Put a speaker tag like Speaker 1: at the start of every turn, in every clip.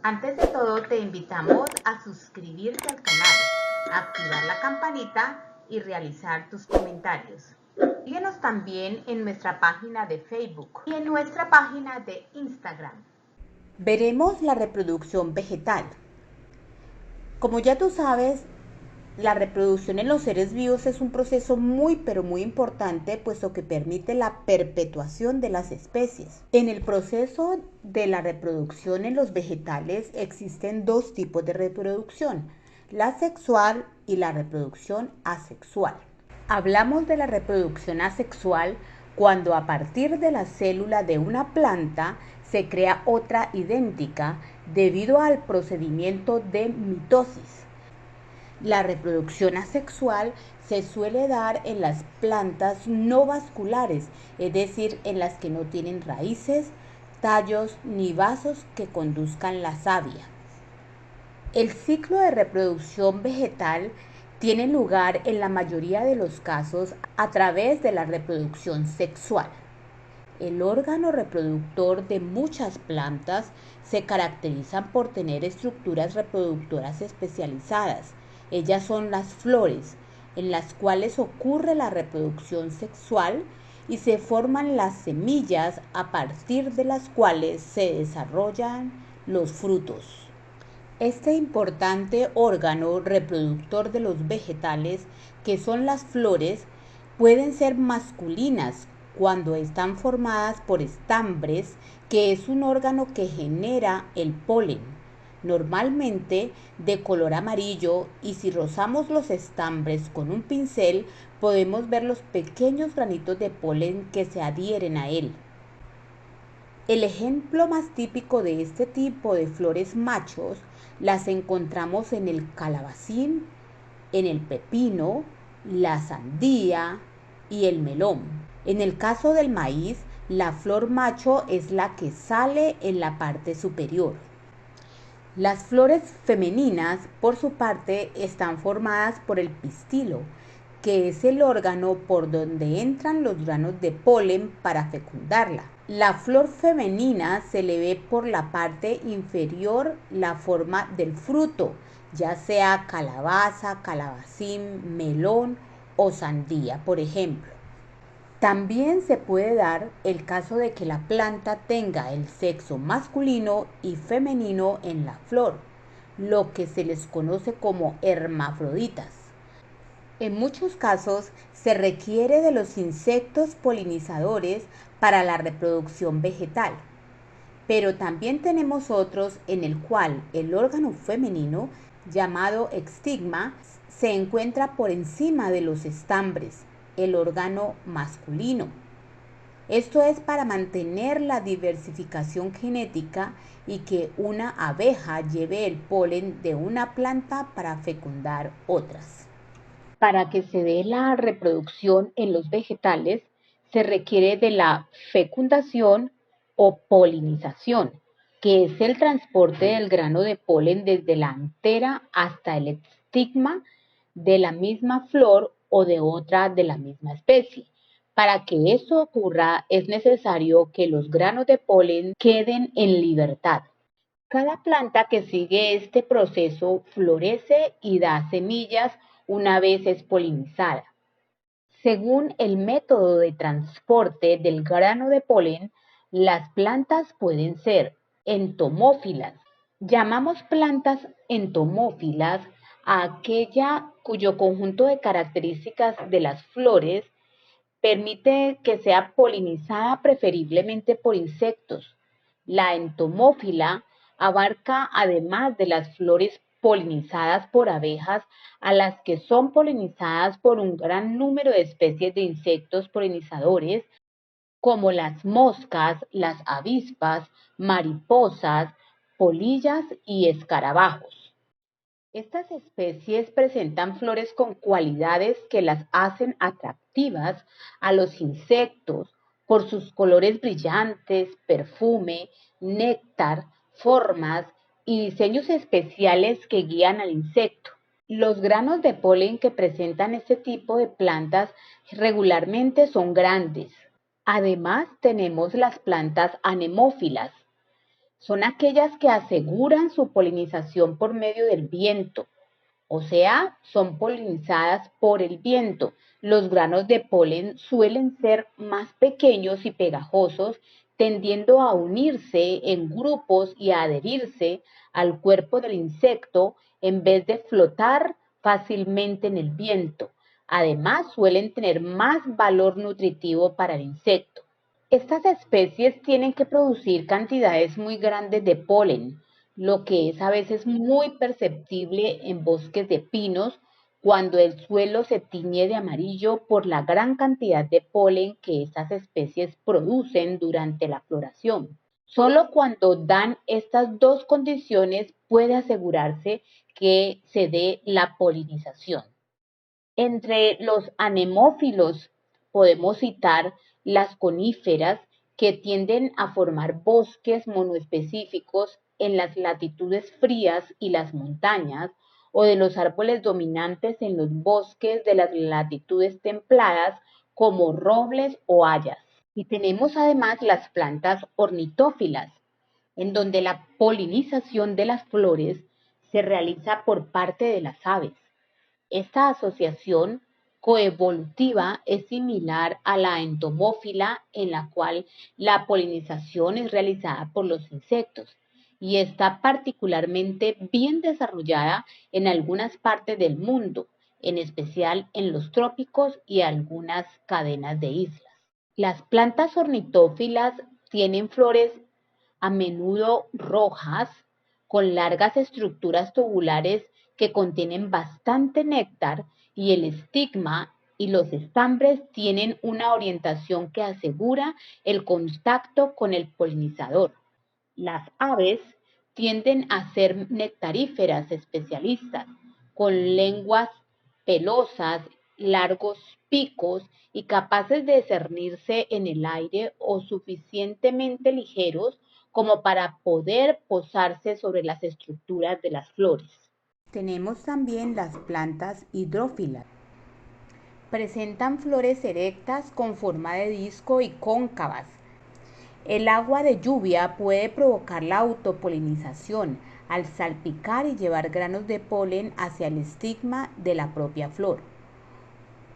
Speaker 1: Antes de todo, te invitamos a suscribirte al canal, activar la campanita y realizar tus comentarios. Síguenos también en nuestra página de Facebook y en nuestra página de Instagram. Veremos la reproducción vegetal. Como ya tú sabes, la reproducción en los seres vivos es un proceso muy importante, puesto que permite la perpetuación de las especies. En el proceso de la reproducción en los vegetales existen dos tipos de reproducción, la sexual y la reproducción asexual. Hablamos de la reproducción asexual cuando a partir de la célula de una planta se crea otra idéntica debido al procedimiento de mitosis. La reproducción asexual se suele dar en las plantas no vasculares, es decir, en las que no tienen raíces, tallos ni vasos que conduzcan la savia. El ciclo de reproducción vegetal tiene lugar en la mayoría de los casos a través de la reproducción sexual. El órgano reproductor de muchas plantas se caracteriza por tener estructuras reproductoras especializadas. Ellas son las flores, en las cuales ocurre la reproducción sexual y se forman las semillas a partir de las cuales se desarrollan los frutos. Este importante órgano reproductor de los vegetales, que son las flores, pueden ser masculinas cuando están formadas por estambres, que es un órgano que genera el polen, normalmente de color amarillo, y si rozamos los estambres con un pincel podemos ver los pequeños granitos de polen que se adhieren a él. El ejemplo más típico de este tipo de flores machos las encontramos en el calabacín, en el pepino, la sandía y el melón. En el caso del maíz, la flor macho es la que sale en la parte superior. Las flores femeninas, por su parte, están formadas por el pistilo, que es el órgano por donde entran los granos de polen para fecundarla. La flor femenina se le ve por la parte inferior la forma del fruto, ya sea calabaza, calabacín, melón o sandía, por ejemplo. También se puede dar el caso de que la planta tenga el sexo masculino y femenino en la flor, lo que se les conoce como hermafroditas. En muchos casos se requiere de los insectos polinizadores para la reproducción vegetal, pero también tenemos otros en el cual el órgano femenino, llamado estigma, se encuentra por encima de los estambres, el órgano masculino. Esto es para mantener la diversificación genética y que una abeja lleve el polen de una planta para fecundar otras. Para que se dé la reproducción en los vegetales, se requiere de la fecundación o polinización, que es el transporte del grano de polen desde la antera hasta el estigma de la misma flor o de otra de la misma especie. Para que eso ocurra, es necesario que los granos de polen queden en libertad. Cada planta que sigue este proceso florece y da semillas una vez es polinizada. Según el método de transporte del grano de polen, las plantas pueden ser entomófilas. Llamamos plantas entomófilas a aquella cuyo conjunto de características de las flores permite que sea polinizada preferiblemente por insectos. La entomófila abarca, además de las flores polinizadas por abejas, a las que son polinizadas por un gran número de especies de insectos polinizadores, como las moscas, las avispas, mariposas, polillas y escarabajos. Estas especies presentan flores con cualidades que las hacen atractivas a los insectos por sus colores brillantes, perfume, néctar, formas y diseños especiales que guían al insecto. Los granos de polen que presentan este tipo de plantas regularmente son grandes. Además, tenemos las plantas anemófilas. Son aquellas que aseguran su polinización por medio del viento, o sea, son polinizadas por el viento. Los granos de polen suelen ser más pequeños y pegajosos, tendiendo a unirse en grupos y a adherirse al cuerpo del insecto en vez de flotar fácilmente en el viento. Además, suelen tener más valor nutritivo para el insecto. Estas especies tienen que producir cantidades muy grandes de polen, lo que es a veces muy perceptible en bosques de pinos cuando el suelo se tiñe de amarillo por la gran cantidad de polen que estas especies producen durante la floración. Solo cuando dan estas dos condiciones puede asegurarse que se dé la polinización. Entre los anemófilos podemos citar las coníferas, que tienden a formar bosques monoespecíficos en las latitudes frías y las montañas, o de los árboles dominantes en los bosques de las latitudes templadas, como robles o hayas. Y tenemos además las plantas ornitófilas, en donde la polinización de las flores se realiza por parte de las aves. Esta asociación coevolutiva es similar a la entomófila, en la cual la polinización es realizada por los insectos y está particularmente bien desarrollada en algunas partes del mundo, en especial en los trópicos y algunas cadenas de islas. Las plantas ornitófilas tienen flores a menudo rojas, con largas estructuras tubulares que contienen bastante néctar, y el estigma y los estambres tienen una orientación que asegura el contacto con el polinizador. Las aves tienden a ser nectaríferas especialistas, con lenguas pelosas, largos picos y capaces de cernirse en el aire o suficientemente ligeros como para poder posarse sobre las estructuras de las flores. Tenemos también las plantas hidrófilas. Presentan flores erectas con forma de disco y cóncavas. El agua de lluvia puede provocar la autopolinización al salpicar y llevar granos de polen hacia el estigma de la propia flor.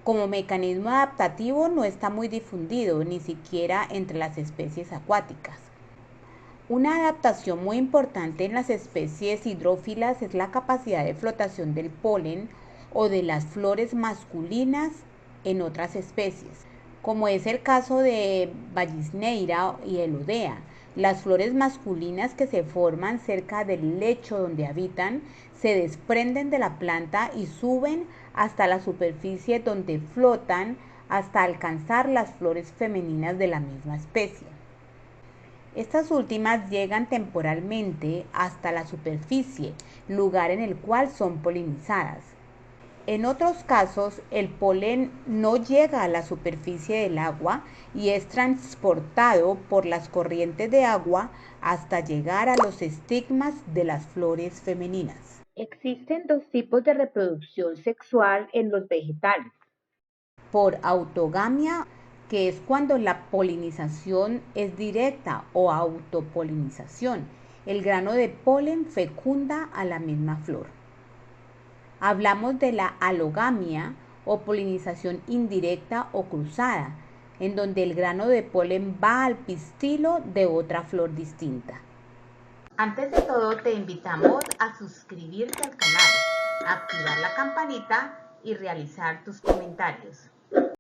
Speaker 1: Como mecanismo adaptativo no está muy difundido, ni siquiera entre las especies acuáticas. Una adaptación muy importante en las especies hidrófilas es la capacidad de flotación del polen o de las flores masculinas en otras especies, como es el caso de Vallisneira y Elodea. Las flores masculinas que se forman cerca del lecho donde habitan se desprenden de la planta y suben hasta la superficie, donde flotan hasta alcanzar las flores femeninas de la misma especie. Estas últimas llegan temporalmente hasta la superficie, lugar en el cual son polinizadas. En otros casos, el polen no llega a la superficie del agua y es transportado por las corrientes de agua hasta llegar a los estigmas de las flores femeninas. Existen dos tipos de reproducción sexual en los vegetales: por autogamia, que es cuando la polinización es directa, o autopolinización. El grano de polen fecunda a la misma flor. Hablamos de la alogamia, o polinización indirecta o cruzada, en donde el grano de polen va al pistilo de otra flor distinta. Antes de todo, te invitamos a suscribirte al canal, activar la campanita y realizar tus comentarios.